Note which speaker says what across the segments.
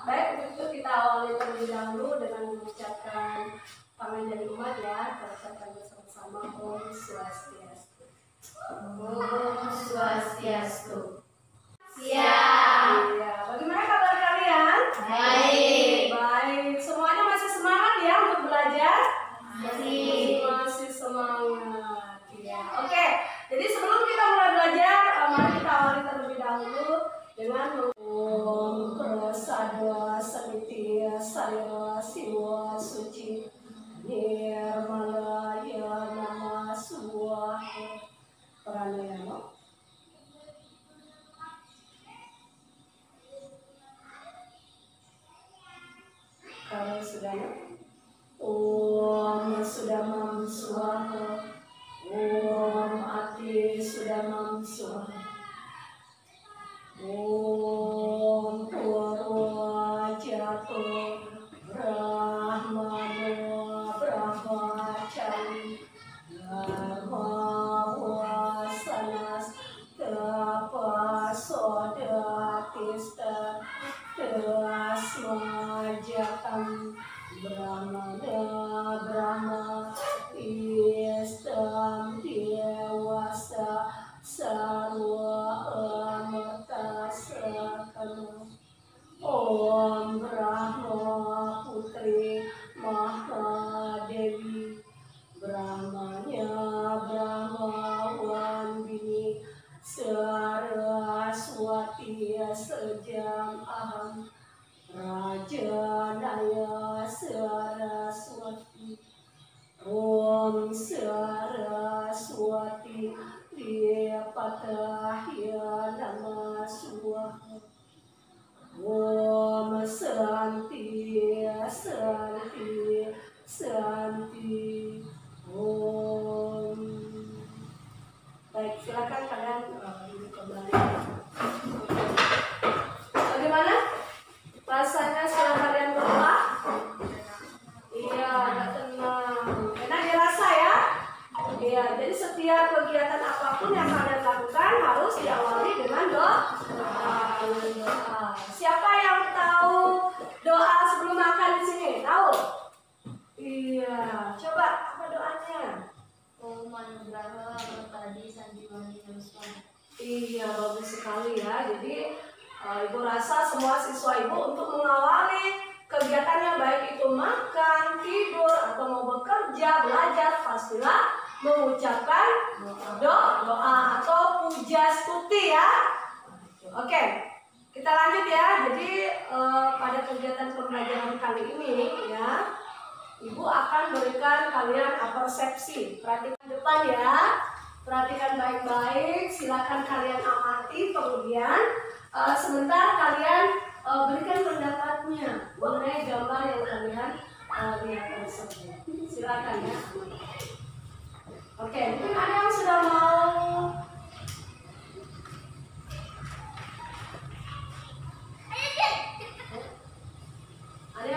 Speaker 1: Baik, untuk itu kita awali terlebih dahulu dengan mengucapkan pamit dari umat ya. Kita ucapkan bersama-sama Om Swastiastu.
Speaker 2: Om Swastiastu.
Speaker 1: Siap. Iya. Bagaimana kabar kalian?
Speaker 2: Baik.
Speaker 1: Baik. Semuanya masih semangat ya untuk belajar?
Speaker 2: Masih
Speaker 1: semangat. Ya. Oke. Jadi sebelum kita mulai belajar, mari kita awali terlebih dahulu dengan Om Prasada Samiti Saya Siwa Suci Nirmalaya Nama Suwaha Pranayama. Kalau sudah Om Sudamam Swaha Om Ati Sudamam Swaha Om Purwa Jato Brahmano Brahmacari Dharma Wasanas Tapasoda Tista Tasma Jatam Brahmana Brahma Istam Dewasa Sarwa Amata Sakana Om Brahma Putri Mahadevi Brahmanya Brahmawan Bini Saraswati Sejam Aham Rajanaya Saraswati Om Saraswati Dipatahya Nama Swaha Om Santi Santi Santi Om. Baik, silakan kalian duduk kembali. Bagaimana rasanya setelah kalian berdoa? Iya, agak tenang. Enak dirasa ya? Iya, jadi setiap kegiatan apapun yang kalian lakukan harus diawali dengan doa. Siapa yang tahu doa sebelum makan di sini? Tahu? Iya, coba apa doanya?
Speaker 2: Om Manugraha Tadi Sanjiwani Nuswan.
Speaker 1: Iya, bagus sekali ya. Jadi ibu rasa semua siswa ibu untuk mengawali kegiatannya baik itu makan, tidur, atau mau bekerja, belajar, pastilah mengucapkan doa atau puja stuti ya. Oke, kita lanjut ya. Jadi pada kegiatan pembelajaran kali ini ya, ibu akan berikan kalian persepsi. Perhatikan depan ya. Perhatikan baik-baik, silakan kalian amati, kemudian sebentar kalian berikan pendapatnya mengenai gambar yang kalian lihat tersebut. Silakan ya. Oke, mungkin ada yang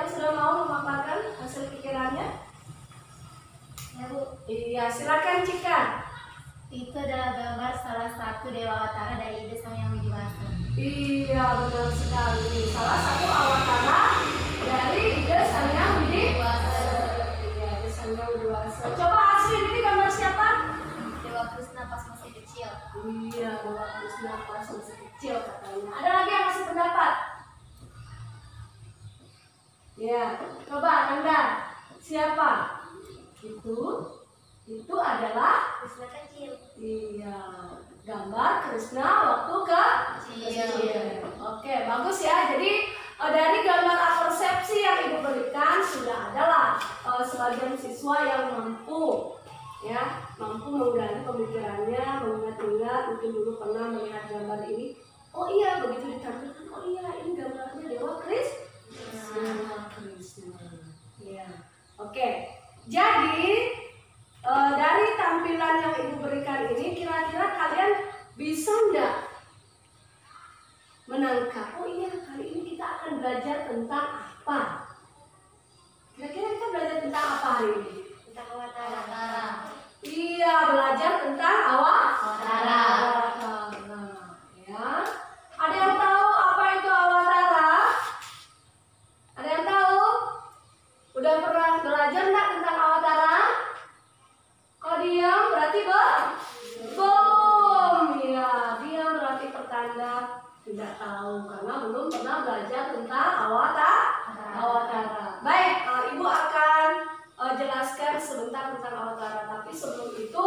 Speaker 1: sudah mau memaparkan hasil pikirannya?
Speaker 2: Ya Bu.
Speaker 1: Iya, silakan Cika.
Speaker 2: Itu adalah gambar salah satu Dewa Batara dari Ide Sang Yang Widiwasa.
Speaker 1: Iya, benar sekali. Salah satu awatara dari Ide Sang Yang Widiwasa. Iya, Ide Sang Yang Widiwasa. Coba asli ini gambar siapa?
Speaker 2: Dewa Krishna pas masih kecil.
Speaker 1: Iya, Dewa Krishna pas masih kecil katanya. Ada lagi yang masih pendapat? Ya, coba Anda siapa? Itu adalah
Speaker 2: Krishna kecil.
Speaker 1: iya, gambar Krishna waktu kecil. Oke, bagus ya. Jadi dari gambar persepsi yang ibu berikan sudah adalah sebagian siswa yang mampu menggali pemikirannya, mengingat-ingat mungkin dulu pernah melihat gambar ini. Oh iya, begitu ditampilkan. Oh iya, ini gambarnya Dewa Krishna. Ya, oke. Jadi dari tampilan yang ibu berikan ini, kira-kira kalian bisa nggak menangkap? Oh iya, kali ini kita akan belajar tentang apa? Kira-kira kita belajar tentang apa hari ini?
Speaker 2: Tentang Awatara.
Speaker 1: Iya, belajar tentang Awatara. Ya. Ada yang tahu apa itu Awatara? belajar tentang Awatara. Baik, Ibu akan jelaskan sebentar tentang Awatara. Tapi sebelum itu,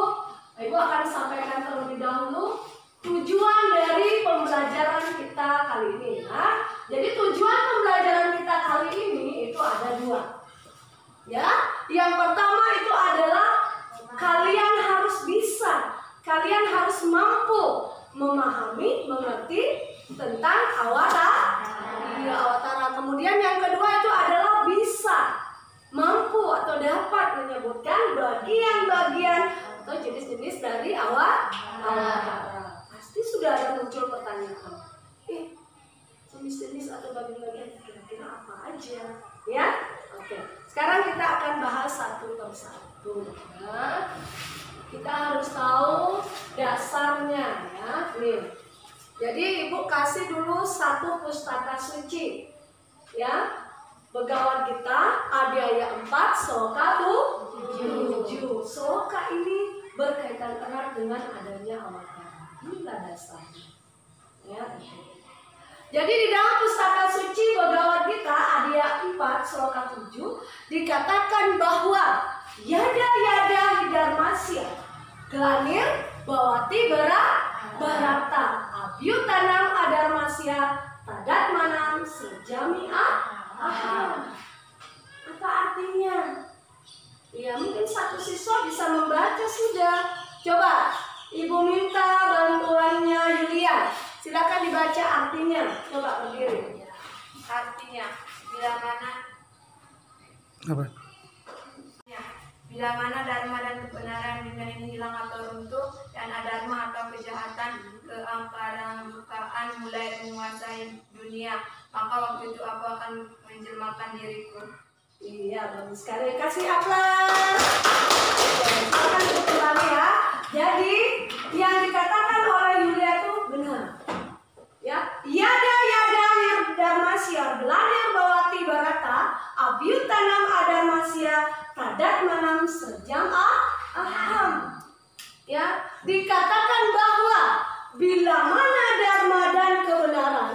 Speaker 1: Ibu akan sampaikan terlebih dahulu tujuan dari pembelajaran kita kali ini. Ya. Jadi tujuan pembelajaran kita kali ini itu ada 2. Ya, yang pertama itu adalah kalian harus bisa, kalian harus mampu memahami, mengerti tentang Awatara. Kemudian yang kedua itu adalah bisa, mampu atau dapat menyebutkan bagian-bagian atau jenis-jenis dari Awatara. Pasti sudah ada muncul pertanyaan. Jenis-jenis atau bagian-bagian kira-kira apa aja? Ya, oke. Sekarang kita akan bahas satu persatu. Nah, kita harus tahu dasarnya, ya. Nih. Jadi Ibu kasih dulu satu pustaka suci, ya. Begawan kita Adhyaya 4 Sloka 7. Sloka ini berkaitan erat dengan adanya Awatara. Inilah dasarnya, ya. Jadi di dalam pustaka suci Bhagavad Gita Adhyaya 4 Sloka 7 dikatakan bahwa Yada Hidarmasya Glanir Bawati Barata Abhyutanam Adarmasya Tadatmanam Sejami Aham. Apa artinya? Ya mungkin satu siswa bisa membaca sudah. Coba Ibu minta bantuannya Yulia. Silakan dibaca artinya. Coba berdiri.
Speaker 3: Artinya, bila mana
Speaker 4: Apa?
Speaker 3: bila mana dharma dan kebenaran dunia ini hilang atau runtuh, dan adharma atau kejahatan, keangkaramurkaan mulai menguasai dunia, maka waktu itu aku akan menjelmakan diriku.
Speaker 1: Iya, bagus sekali. Kasih aplaus. Silakan diulangi ya. Jadi yang dikatakan oleh Yulia itu benar. Ya, Yada Hidarmasya Glanir Bawati Barata Abhyutanam Adarmasya Tadatmanam Sejam Aham. Ya, dikatakan bahwa bila mana dharma dan kebenaran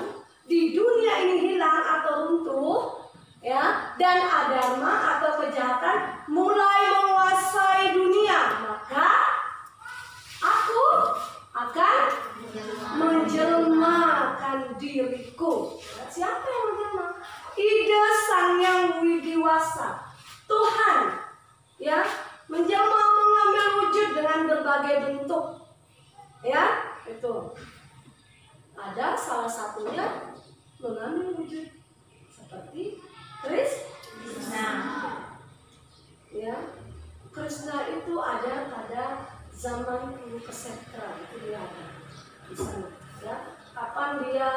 Speaker 1: di dunia ini hilang atau runtuh, ya, dan adharma atau kejahatan mulai menguasai dunia, maka aku akan menjelmakan diriku. Siapa yang menjelma? Ida Sang Yang Widiwasa, Tuhan, ya, menjelma mengambil wujud dengan berbagai bentuk, ya, itu ada salah satunya mengambil wujud seperti Krishna. Ya, Krishna itu ada pada zaman Kurukshetra, itu dia ada di sana. Ya, kapan dia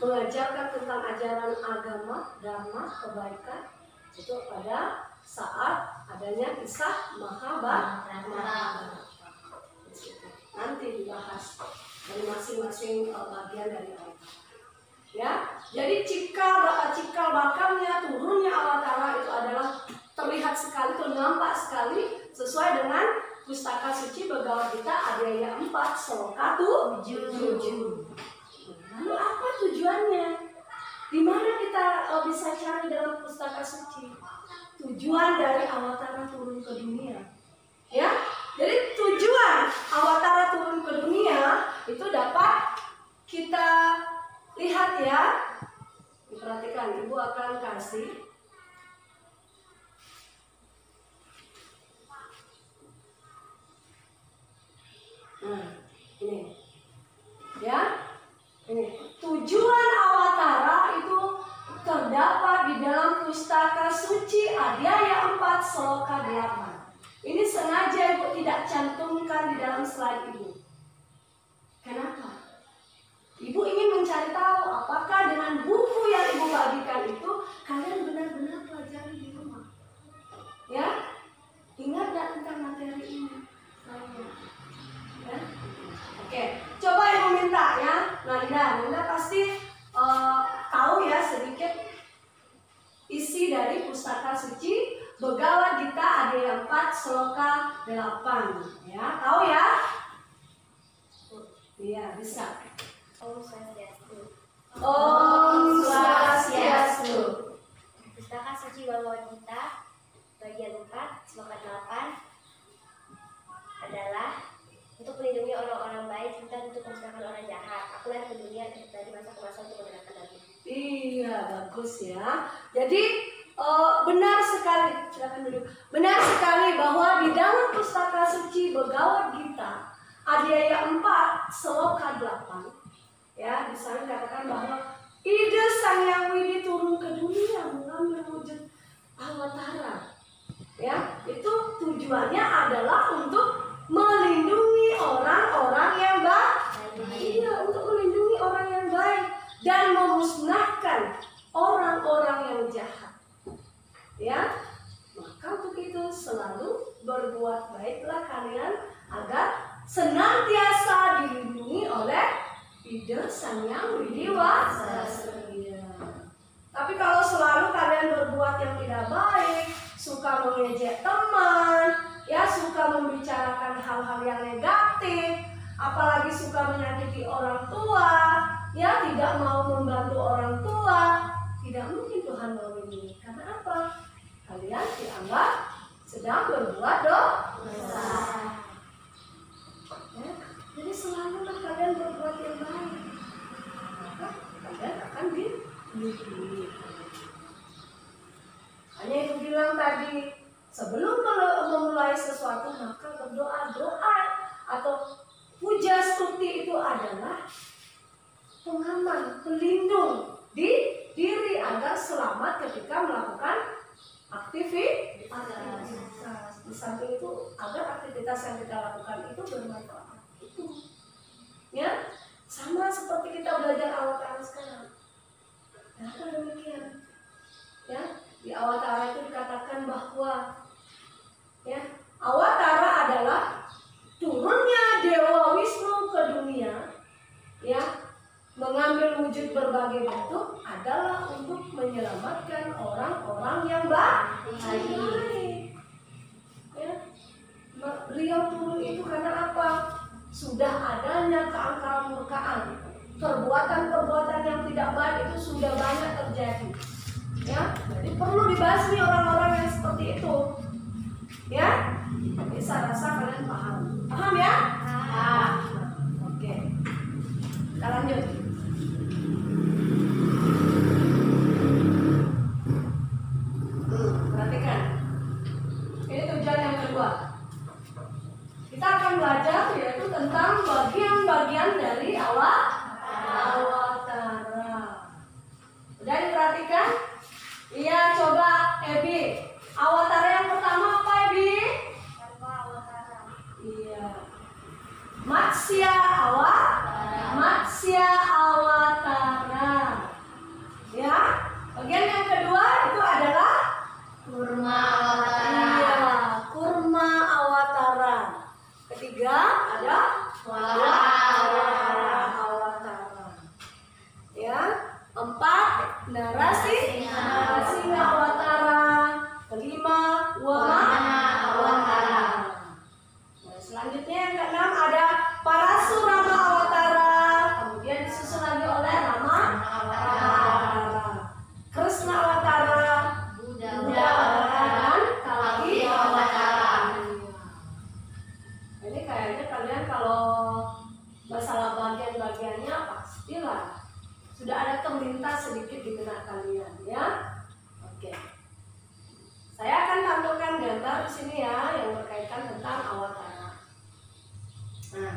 Speaker 1: mengajarkan tentang ajaran agama, dharma, kebaikan, itu pada saat adanya kisah Mahabharata. Nanti dibahas dari masing-masing bagian dari Awatara. Ya, jadi cikal bakalnya turunnya Awatara itu adalah terlihat sekali, itu nampak sekali sesuai dengan pustaka suci Bhagavad Gita Adhyaya 4 Sloka 7. Lalu apa tujuannya? Di mana kita bisa cari dalam pustaka suci? Tujuan dari Awatara turun ke dunia. Ya, jadi tujuan Awatara turun ke dunia itu dapat kita lihat ya. Diperhatikan, Ibu akan kasih ini. Ya. Ini. Tujuan Awatara itu terdapat di dalam pustaka suci Adhyaya 4 Sloka 8. Ini sengaja Ibu tidak cantumkan di dalam slide Ibu. Kenapa? Ibu ingin mencari tahu apakah dengan buku yang Ibu bagikan itu kalian benar-benar pelajari di rumah. Ya? Ingat gak tentang materi ini? Ya? Oke, coba Ibu minta ya, Nanda pasti tahu ya sedikit isi dari pustaka suci Bhagavad Gita Adhyaya 4 Sloka 8. Ya, tahu ya? Iya, bisa.
Speaker 2: Om Swastiastu.
Speaker 1: Om Swastiastu.
Speaker 2: Pustaka Suci Bhagavad Gita bagian 4 sloka 8 adalah untuk melindungi orang-orang baik dan untuk memusnahkan orang jahat. Aku lahir ke dunia dari masa ke masa untuk menegakkan dharma.
Speaker 1: Iya, bagus ya. Jadi benar sekali, silakan duduk. Benar sekali bahwa di dalam Pustaka Suci Bhagavad Gita Adhyaya 4 sloka 8 ya, di sana dikatakan bahwa Ida Sang Hyang Widi turun ke dunia mengambil wujud awatara. Ya, itu tujuannya adalah untuk melindungi orang-orang yang baik. Iya, untuk melindungi orang yang baik dan memusnahkan orang-orang yang jahat. Ya, maka untuk itu selalu berbuat baiklah kalian agar senantiasa dilindungi oleh Ida Sang Hyang Widi Wasasta. Tapi kalau selalu kalian berbuat yang tidak baik, suka mengejek teman, ya suka membicarakan hal-hal yang negatif, apalagi suka menyakiti orang tua, ya tidak mau membantu orang tua, tidak mungkin Tuhan melindungi. Karena apa? Kalian dianggap sedang berbuat dosa. Ya, jadi selalulah kalian berbuat yang baik, maka kalian akan dilindungi. Hanya itu bilang tadi, sebelum memulai sesuatu maka berdoa atau puja stuti itu adalah pengaman, pelindung di diri agar selamat ketika melakukan aktivitas. Di samping itu agar aktivitas yang kita lakukan itu bermanfaat. Itu ya, sama seperti kita belajar awatara sekarang. Kenapa demikian? Ya, di awatara itu dikatakan bahwa ya, awatara adalah turunnya Dewa Wisnu ke dunia, ya, mengambil wujud berbagai bentuk adalah untuk menyelamatkan orang-orang yang baik. Ya, beliau turun itu karena apa? Sudah adanya keangkaran murkaan, perbuatan-perbuatan yang tidak baik itu sudah banyak terjadi. Ya, jadi perlu dibasmi orang-orang yang seperti itu. Ya, jadi saya rasa kalian paham ya? Paham. Oke, kita lanjut. Perhatikan, ini tujuan yang kedua. Kita akan belajar yaitu tentang bagian-bagian dari awatara. Udah diperhatikan? Iya, coba Ebi. Awatara yang pertama apa, Ebi? Iya. Matsya awatara. Ya. Bagian yang kedua itu adalah
Speaker 2: Kurma awatara.
Speaker 1: Iya, kurma awatara. Ketiga ada
Speaker 2: Awatara.
Speaker 1: awatara. Ya. 4 narasi awatara. Kelima wamana awatara. Nah, selanjutnya yang keenam ada Parasurama awatara. Kemudian disusul lagi oleh Rama awatara, Krishna awatara, Buddha awatara, dan Kalaki awatara. Ini kayaknya kalian kalau masalah bagian-bagiannya pastilah sudah ada terlintas sedikit di benak kalian, ya. Oke. Saya akan tampilkan gambar di sini ya yang berkaitan tentang awatara. Nah,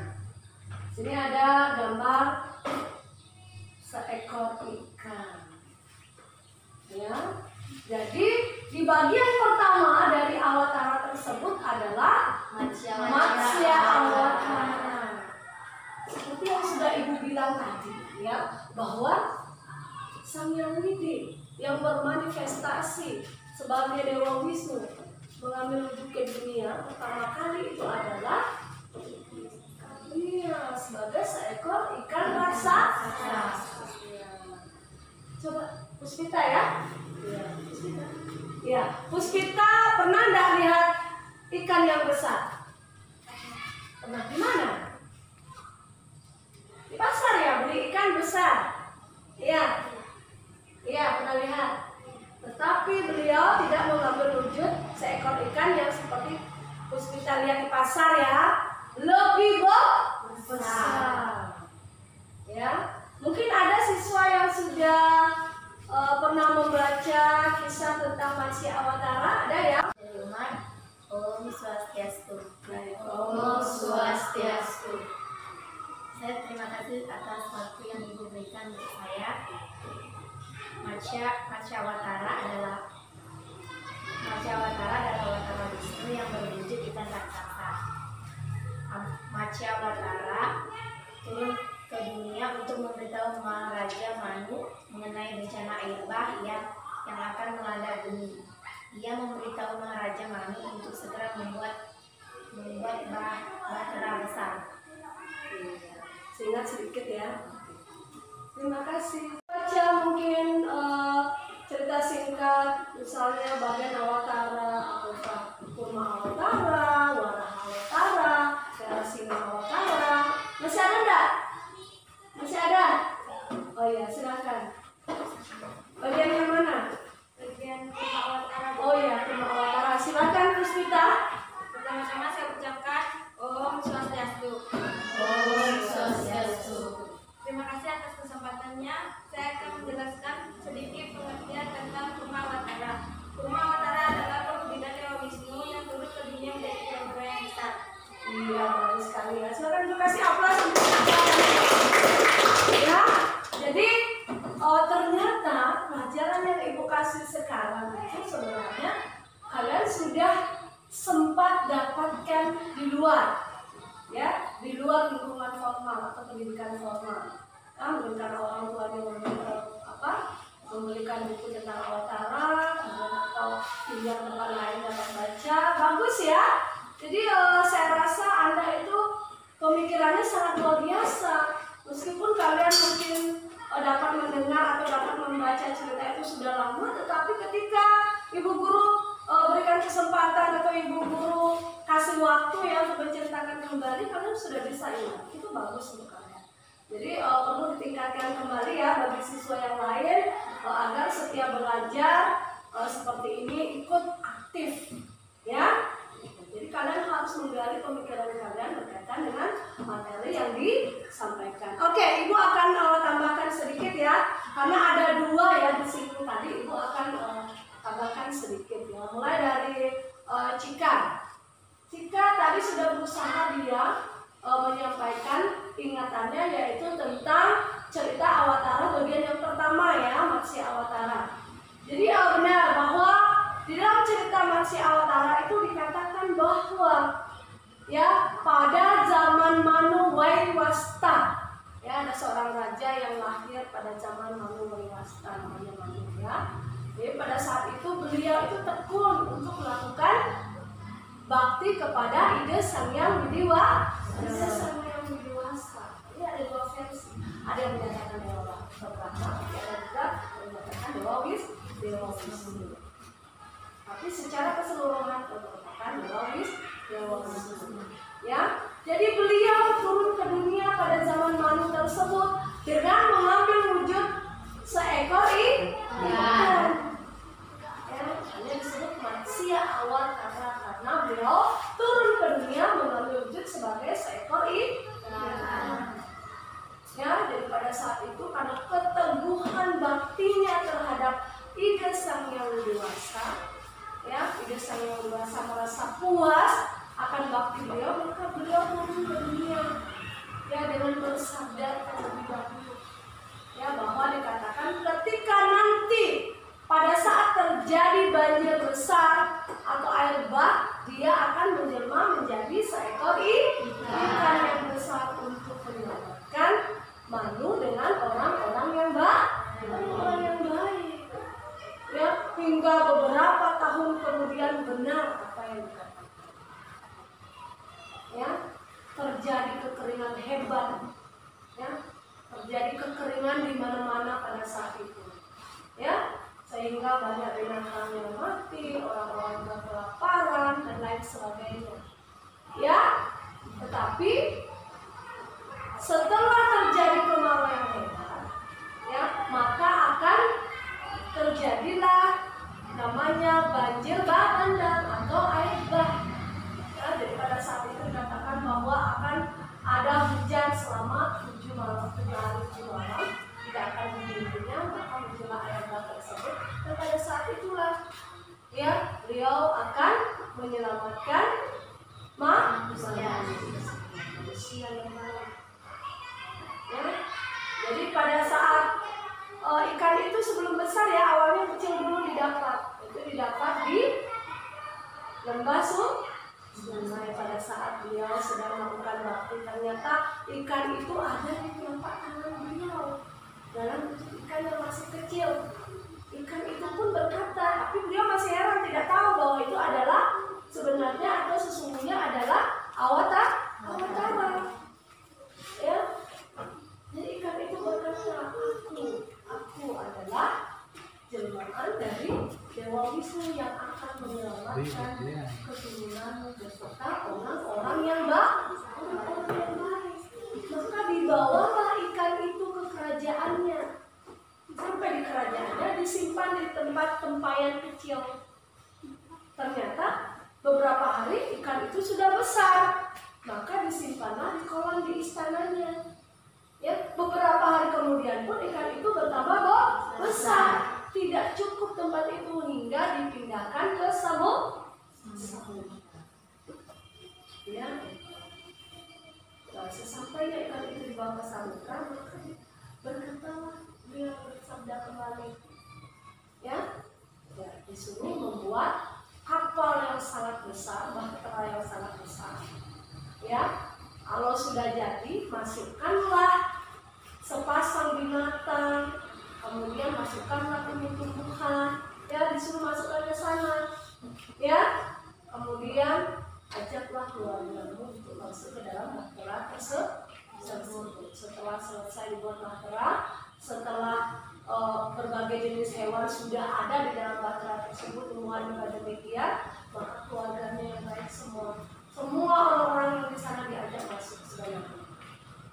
Speaker 1: sini ada gambar seekor ikan. Ya. Jadi di bagian pertama dari awatara tersebut adalah Matsya awatara. Seperti yang sudah Ibu bilang tadi, ya, bahwa Sang Hyang Widi yang bermanifestasi sebagai Dewa Wisnu mengambil wujud ke dunia pertama kali itu adalah sebagai seekor ikan raksasa. Coba Puspita ya. Puspita. Ya, Puspita pernah enggak lihat ikan yang besar? Pernah di mana? Di pasar ya, beli ikan besar. Ya, beliau tidak mengambil wujud seekor ikan yang seperti Puspita lihat di pasar ya, lebih besar. Ya, mungkin ada siswa yang sudah pernah membaca kisah tentang Matsya Awatara, ada ya?
Speaker 2: Om Swastiastu.
Speaker 1: Om Swastiastu.
Speaker 2: Saya terima kasih atas waktu yang Ibu berikan untuk saya. Matsya Awatara adalah Awatara Wisnu yang berwujud ikan raksasa. Matsya Awatara turun ke dunia untuk memberitahu Maharaja Manu mengenai bencana air bah yang akan melanda bumi. Dia memberitahu Maharaja Manu untuk segera membuat bahtera besar.
Speaker 1: Seingat sedikit ya. Terima kasih. Baca mungkin cerita singkat, misalnya bagian Awatara, atau Kurma Awatara, Waraha Awatara, Terasina Awatara. Masih ada enggak? Masih ada? Oh iya, silakan. Bagian yang mana?
Speaker 3: Bagian Kurma Awatara.
Speaker 1: Oh iya, Kurma Awatara. Silakan Puspita.
Speaker 3: Pertama-tama saya ucapkan Om Swastiastu.
Speaker 1: Om Swastiastu.
Speaker 3: Terima kasih atas kesempatannya. Saya akan menjelaskan sedikit pengertian tentang Kurma Awatara. Kurma Awatara adalah pembudidaya Dewa Wisnu yang turun ke dunia menjadi dewa yang besar.
Speaker 1: Iya, bagus sekali ya. Silakan ibu kasih aplaus untuk ya. Jadi ternyata pelajaran yang ibu kasih sekarang itu sebenarnya kalian sudah sempat dapatkan di luar, ya, di luar lingkungan formal atau pendidikan formal. Mungkin karena orang tuanya memberikan buku tentang Awatara, atau pinjam tempat lain dapat baca, bagus ya. Jadi saya rasa Anda itu pemikirannya sangat luar biasa. Meskipun kalian mungkin dapat mendengar atau dapat membaca cerita itu sudah lama, tetapi ketika ibu guru berikan kesempatan atau ibu guru kasih waktu ya untuk menceritakan kembali, kalian sudah bisa ingat. Itu bagus untuk kalian. Jadi perlu ditingkatkan kembali ya bagi siswa yang lain agar setiap belajar seperti ini ikut aktif ya. Jadi kalian harus menggali pemikiran kalian berkaitan dengan materi yang disampaikan. Oke, ibu akan tambahkan sedikit ya, karena ada dua ya di sini tadi. Ibu akan tambahkan sedikit ya. Mulai dari Cika. Cika tadi sudah berusaha dia menyampaikan ingatannya, yaitu tentang cerita Awatara bagian yang pertama ya, Matsya Awatara. Jadi benar bahwa di dalam cerita Matsya Awatara itu dikatakan bahwa ya pada zaman Manu Waiwasta, ya ada seorang raja yang lahir pada zaman Manu Waiwasta, namanya Manu ya. Jadi pada saat itu beliau itu tekun untuk melakukan bakti kepada Ide Sangyang Widiwasa. Ini ada dua versi. Ada yang menyatakan Dewa Brahma, ada juga yang menyatakan Dewa Wisnu. Tapi secara keseluruhan merupakan Dewa Wisnu. Ya, jadi beliau turun ke dunia pada zaman Manu tersebut dengan mengambil wujud seekor ikan. Ya, hanya disebut Matsya Awatara karena beliau turun ke dunia mengambil wujud sebagai seekor ikan. Ya, jadi pada saat itu karena keteguhan baktinya terhadap Ide Sangyang Widiwasa, ya, Ide Sangyang Widiwasa merasa puas akan bakti beliau, maka beliau turun ke dunia ya dengan bersabda terlebih dahulu ya, bahwa dikatakan ketika nanti pada saat terjadi banjir besar atau air bah, dia akan menjelma menjadi seekor ikan yang besar untuk menyelamatkan Manu dengan orang-orang yang baik. Ya, hingga beberapa tahun kemudian benar apa yang dikatakan. Ya, terjadi kekeringan hebat. Ya, terjadi kekeringan di mana-mana pada saat itu. Ya, sehingga banyak binatang yang mati, orang-orang yang kelaparan dan lain sebagainya. Ya, tetapi setelah terjadi kemarau yang hebat, ya, maka akan terjadilah namanya menyelamatkan manusia yang baik. Ya. Jadi pada saat ikan itu sebelum besar ya, awalnya kecil dulu didapat. Itu didapat di lembah Sungai. Pada saat beliau sedang melakukan bakti, ternyata ikan itu ada di telapak tangan beliau dalam bentuk ikan yang masih kecil. Ikan itu pun berkata, tapi beliau masih heran, tidak tahu bahwa itu adalah sebenarnya atau sesungguhnya adalah awatara. Ya, jadi ikan itu berkata, aku adalah jelmaan dari Dewa Wisnu yang akan menyelamatkan keturunan beserta orang-orang yang baik. Maka dibawalah ikan itu ke kerajaannya. Sampai di kerajaannya disimpan di tempat tempayan kecil. Ternyata beberapa hari ikan itu sudah besar, maka disimpanlah di kolam di istananya. Ya, beberapa hari kemudian pun ikan itu bertambah besar. Tidak cukup tempat itu hingga dipindahkan ke samudra. Ya. Nah, sesampainya ikan itu dibawa ke samudra, maka berkatalah dia bersabda kembali. Ya, disuruh membuat kapal yang sangat besar, bahtera yang sangat besar. Ya, kalau sudah jadi, masukkanlah sepasang binatang, kemudian masukkanlah tumbuh-tumbuhan, ya disuruh masukkan ke sana, ya. Kemudian ajaklah keluargamu untuk masuk ke dalam bahtera tersebut. Setelah selesai dibuat bahtera, setelah berbagai jenis hewan sudah ada di dalam bahtera tersebut, tumbuhan juga demikian, maka keluarganya yang baik semua orang-orang yang di sana diajak masuk sebanyak.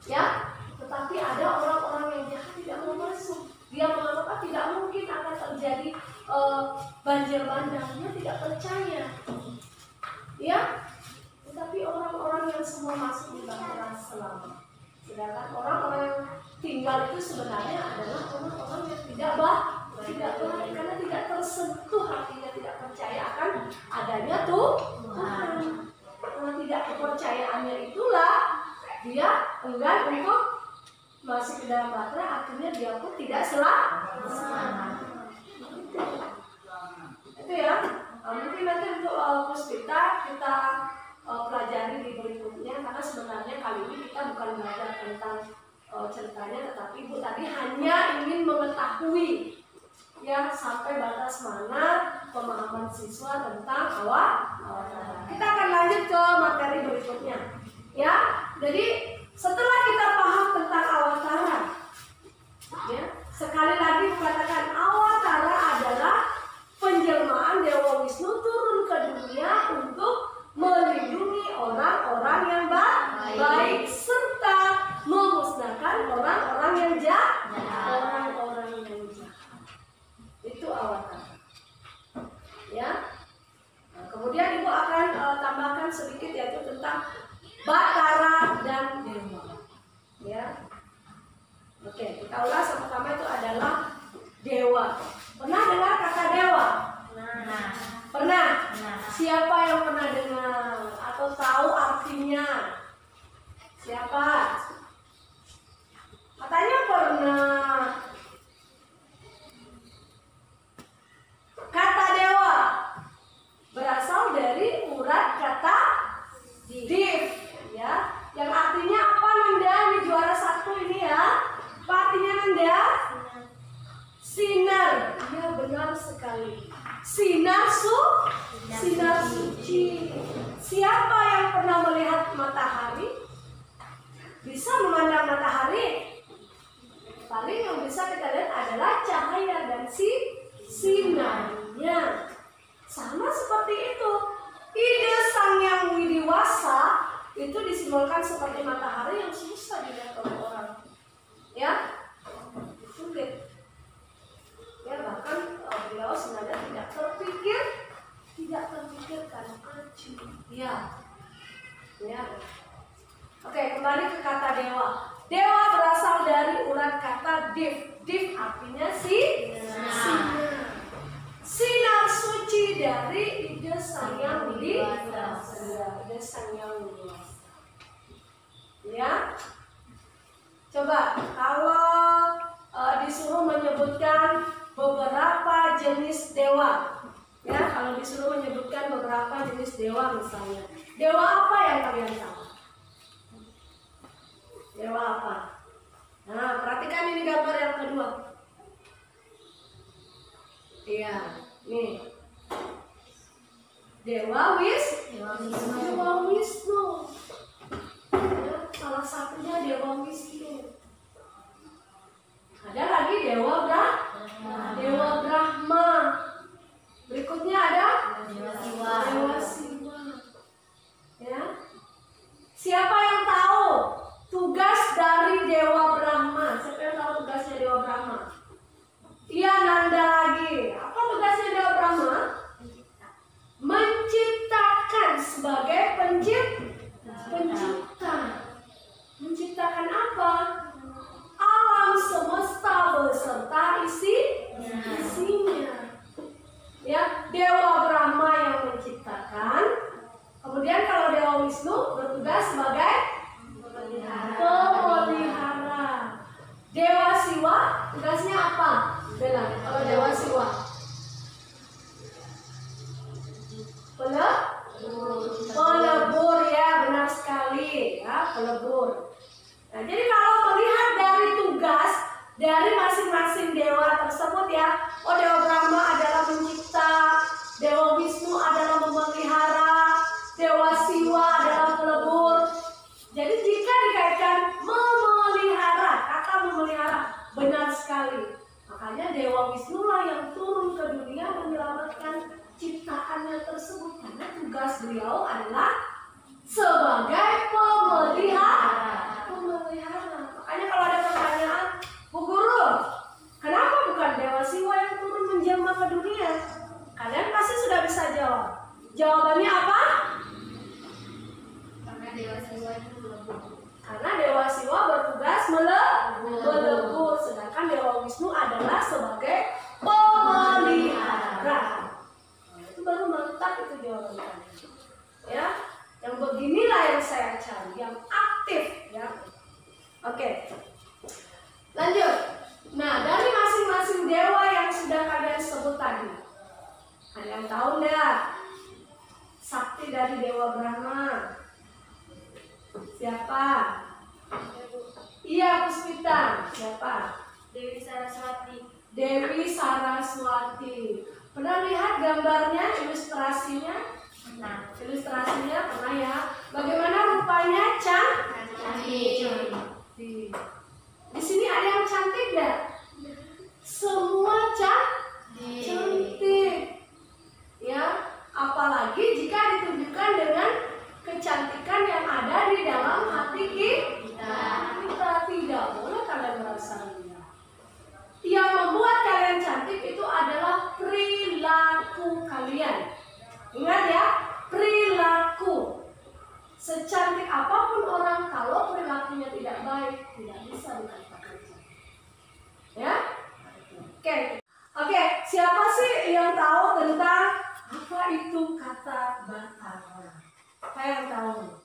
Speaker 1: Ya, tetapi ada orang-orang yang jahat tidak mau masuk. Dia mengatakan tidak mungkin akan terjadi banjir bandang. Dia tidak percaya. Ya, tetapi orang-orang yang semua masuk di bahtera selamat. Sedangkan orang-orang yang tinggal itu sebenarnya adalah orang-orang yang tidak baik karena tidak tersentuh hatinya, tidak percaya akan adanya Tuhan. Karena tidak kepercayaannya itulah dia enggan untuk masuk ke dalam bahtera, akhirnya dia pun tidak selamat. Itu ya. Mungkin nanti untuk puspita kita pelajari di berikutnya, karena sebenarnya kali ini kita bukan belajar tentang ceritanya, tetapi Ibu tadi hanya ingin mengetahui ya sampai batas mana pemahaman siswa tentang awatara. Kita akan lanjut ke materi berikutnya. Ya, jadi setelah kita paham tentang awatara, ya, sekali lagi katakan awatara adalah penjelmaan Dewa Wisnu turun ke dunia untuk melindungi orang-orang yang baik serta memusnahkan orang-orang yang jahat. Itu awatara. Ya. Nah, kemudian Ibu akan tambahkan sedikit yaitu tentang Batara dan Dewa. Ya. Oke, kita ulas. Yang pertama itu adalah dewa. Pernah dengar kata dewa? Pernah? Siapa yang pernah dengar atau tahu artinya? Siapa? Katanya pernah. Kata dewa berasal dari urat kata div, ya, yang artinya apa Nanda? Ini juara satu ini ya. Apa artinya Nanda? Sinar. Ya, benar sekali. Sinar suci. Siapa yang pernah melihat matahari? Bisa memandang matahari? Paling yang bisa kita lihat adalah cahaya dan sinarnya. Sama seperti itu. Ide Sang Yang Widiwasa itu disimbolkan seperti matahari yang susah dilihat oleh orang. Ya, sulit. Ya, bahkan beliau sebenarnya tidak terpikirkan acuh. Ya. Oke, kembali ke kata dewa. Dewa berasal dari urat kata div. Div artinya sinar suci dan dari ide Sang Yang Widi Wasa. Ide Sang Yang Widi Wasa. Ya, coba kalau disuruh menyebutkan beberapa jenis dewa, ya kalau disuruh menyebutkan beberapa jenis dewa misalnya, dewa apa yang kalian tahu? Dewa apa? Nah, perhatikan ini gambar yang kedua. Iya, nih Dewa Wisnu. Salah satunya Dewa Wisnu. Ada lagi Dewa Brahma. Berikutnya ada Dewa Siwa. Ya. Siapa yang tahu tugas dari Dewa Brahma? Siapa yang tahu tugasnya Dewa Brahma? Iya, Nanda lagi. Apa tugasnya Dewa Brahma? Menciptakan sebagai pencipta. Menciptakan apa? Alam semesta beserta isinya. Ya, Dewa Brahma yang menciptakan. Kemudian kalau Dewa Wisnu bertugas sebagai pemelihara. Dewa Siwa tugasnya apa? Bella, kalau Dewa Siwa pelebur, ya benar sekali ya, pelebur. Nah, jadi kalau melihat dari tugas dari masing-masing dewa tersebut ya, oh Dewa Brahma adalah pencipta, Dewa Wisnu adalah memelihara, Dewa Siwa adalah pelebur. Jadi jika dikaitkan memelihara, kata memelihara benar sekali. Makanya Dewa Wisnu lah yang turun ke dunia menyelamatkan ciptaannya tersebut, karena tugas beliau adalah sebagai pemelihara. Makanya kalau ada pertanyaan, Bu Guru, kenapa bukan Dewa Siwa yang turun menjelma ke dunia? Kalian pasti sudah bisa jawab. Jawabannya apa?
Speaker 2: Karena Dewa Siwa itu melebur.
Speaker 1: Karena Dewa Siwa bertugas melebur, sedangkan Dewa Wisnu adalah sebagai pemelihara. Itu baru mantap itu jawabannya. Ya, yang beginilah yang saya cari, yang aktif ya. Oke. Lanjut. Nah, dari masing-masing dewa yang sudah kalian sebut tadi, ada yang tahu enggak sakti dari Dewa Brahma? Siapa? Iya, Puspita. Siapa?
Speaker 2: Dewi Saraswati.
Speaker 1: Dewi Saraswati. Pernah lihat gambarnya, ilustrasinya?
Speaker 2: Nah,
Speaker 1: Ilustrasinya pernah ya. Bagaimana rupanya
Speaker 2: cantik.
Speaker 1: Di sini ada yang cantik enggak? Semua cantik. Ya, apalagi jika ditunjukkan dengan kecantikan yang ada di dalam hati kita. Kita tidak boleh kalian merasa rendah. Yang membuat kalian cantik itu adalah perilaku kalian. Ingat ya, perilaku. Secantik apapun orang, kalau perilakunya tidak baik, tidak bisa dikatakan cantik. Ya? Oke, siapa sih yang tahu tentang apa itu kata Batara? Apa yang tahu?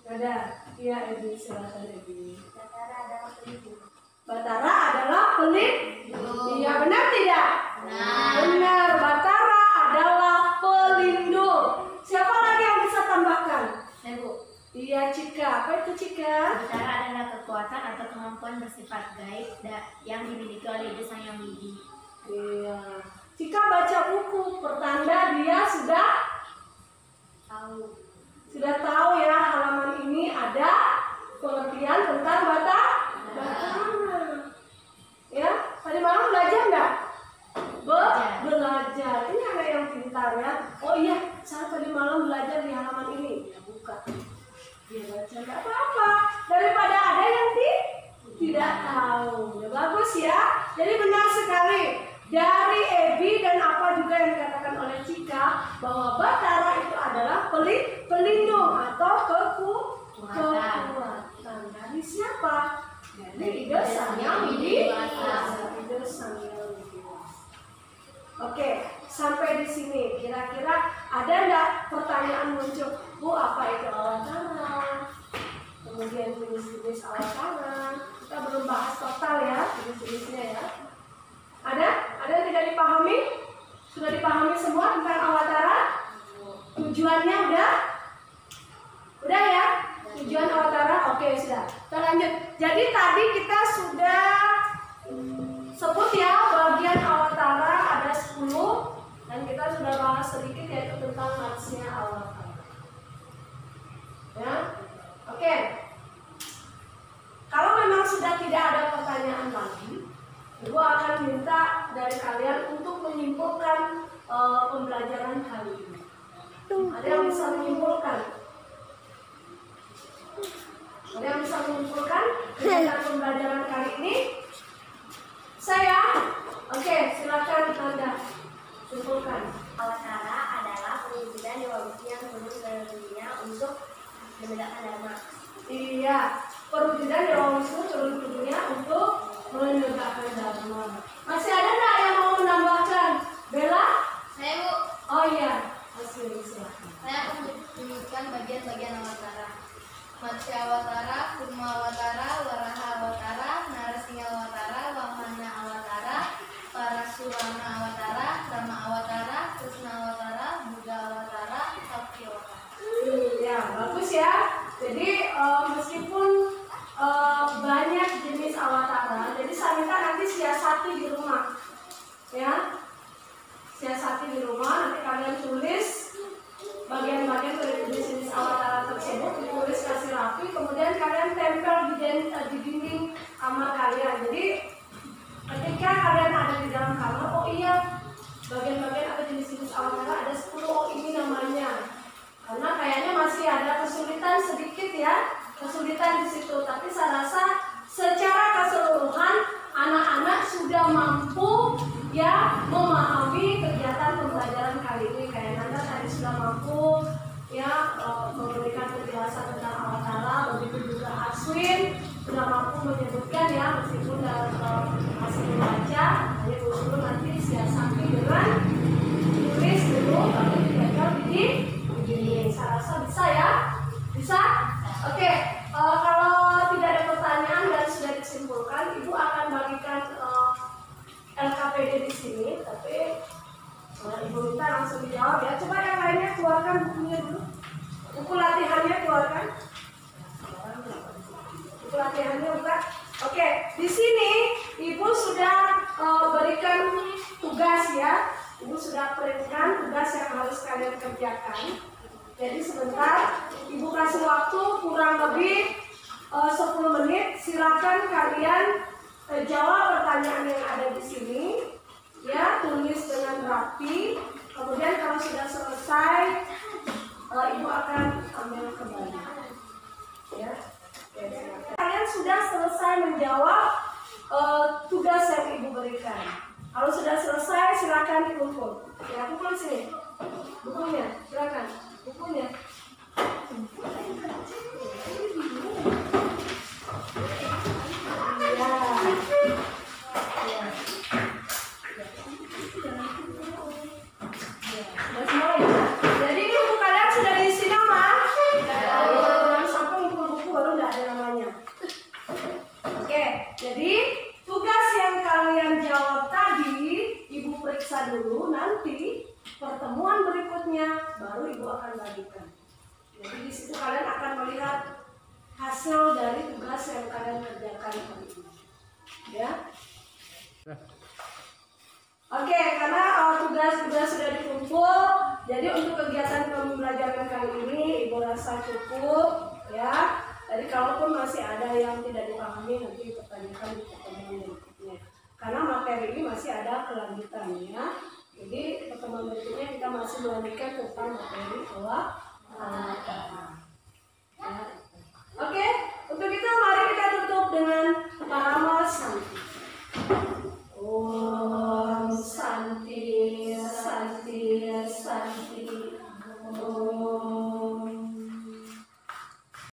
Speaker 1: Ada? Iya, Ebi, silakan Ebi.
Speaker 2: Batara adalah pelindung.
Speaker 1: Batara adalah pelindung. Iya, benar tidak?
Speaker 2: Benar.
Speaker 1: Benar, Batara adalah pelindung. Siapa lagi yang bisa tambahkan?
Speaker 2: Bu.
Speaker 1: Iya, Cika. Apa itu Cika?
Speaker 2: Batara adalah kekuatan atau kemampuan bersifat gaib yang dimiliki oleh Ide Sang Yang Widi.
Speaker 1: Iya. Cika baca buku, pertanda dia sudah tahu ya, halaman ini ada pengertian tentang Batara. Ya, tadi malam belajar nggak? Belajar. Ini ada yang pintar ya. Oh iya, saya tadi malam belajar di halaman ini. Ya, buka. Dia baca nggak apa-apa. Daripada ada yang tidak tahu. Ya, bagus ya. Jadi benar sekali. Dari Ebi dan apa juga yang dikatakan oleh Cika, bahwa Batara itu adalah pelindung atau kekuatan. Dari siapa? Dari Ide Sang Yang Widi Wasa. Ide Sang Yang Widi Wasa. Oke, sampai di sini kira-kira ada nggak pertanyaan muncul? Bu, apa itu awatara? Kemudian jenis-jenis awatara. Kita belum bahas total ya, jenis-jenisnya ya. Ada? Ada yang tidak dipahami? Sudah dipahami semua tentang awatara? Tujuannya udah? Udah ya? Tujuan awatara? Oke, sudah. Kita lanjut. Jadi tadi kita sudah sebut ya bagian awatara ada 10 dan kita sudah bahas sedikit yaitu tentang matsya awatara. Ya, oke. Kalau memang sudah tidak ada pertanyaan lagi, Ibu akan minta dari kalian untuk menyimpulkan pembelajaran kali ini. Ada yang bisa menyimpulkan? Ada yang bisa menyimpulkan kegiatan pembelajaran kali ini? Saya? Oke, silakan Anda simpulkan.
Speaker 2: Awatara adalah perwujudan dewa besi yang turun ke dunia untuk menegakkan dharma.
Speaker 1: Iya, perwujudan dewa Wisnu turun ke dunia untuk menegakkan dharma. Masih ada nggak yang mau menambahkan? Bella?
Speaker 2: Saya Bu,
Speaker 1: Oh iya, masih silakan.
Speaker 2: saya akan menyebutkan bagian-bagian awatara. Matsya awatara, Kurma awatara, Waraha awatara, Narasingha awatara, Wamana awatara, Parasurama awatara, Rama awatara, Krishna awatara, Buddha awatara, Sakti awatara.
Speaker 1: Ya, bagus ya. Jadi meskipun banyak jenis awatara, jadi saya minta nanti siasati di rumah, ya. Siasati di rumah, nanti kalian tulis bagian-bagian dari jenis awatara tersebut, ditulis kasih rapi, kemudian kalian tempel di dinding kamar kalian. Jadi ketika kalian ada di dalam kamar, oh iya, bagian-bagian atau jenis-jenis awatara ada 10, oh ini namanya. Karena kayaknya masih ada kesulitan sedikit ya, kesulitan di situ. Tapi saya rasa secara keseluruhan anak-anak sudah mampu ya memahami kegiatan pembelajaran kali ini. Kayak Nanda tadi sudah mampu ya memberikan penjelasan tentang awatara, begitu juga Aswin sudah mampu menyebutkan ya meskipun masih membaca. Hanya dulu nanti siasati dengan tulis dulu baru ditempel di dinding. Saya rasa bisa ya, bisa. Oke, kalau tidak ada pertanyaan dan sudah disimpulkan, Ibu akan bagikan LKPD di sini, tapi Ibu minta langsung dijawab ya. Coba yang lainnya keluarkan bukunya dulu. Buku latihannya keluarkan. Buku latihannya buka. Oke, di sini Ibu sudah berikan tugas ya. Ibu sudah perintahkan tugas yang harus kalian kerjakan. Jadi sebentar, Ibu kasih waktu kurang lebih 10 menit. Silakan kalian jawab pertanyaan yang ada di sini. Ya, tulis dengan rapi. Kemudian kalau sudah selesai, Ibu akan ambil kembali. Ya, kalian sudah selesai menjawab tugas yang Ibu berikan. Kalau sudah selesai, silakan dikumpul. Ya, kumpul sini. Bukunya, silakan. Bukunya. Jadi ini buku kalian sudah diisi nama? Jangan sampai ngumpul buku baru nggak ada namanya. Oke, jadi tugas yang kalian jawab tadi Ibu periksa dulu, nanti pertemuan berikutnya baru Ibu akan bagikan. Jadi di situ kalian akan melihat hasil dari tugas yang kalian kerjakan hari ini. Ya. Oke, karena tugas-tugas sudah dikumpul, jadi untuk kegiatan pembelajaran kali ini Ibu rasa cukup ya. Jadi kalaupun masih ada yang tidak dipahami nanti pertanyakan di pertemuan berikutnya. Karena materi ini masih ada kelanjutannya. Jadi pertemuan berikutnya kita masih melanjutkan tentang materi awatara.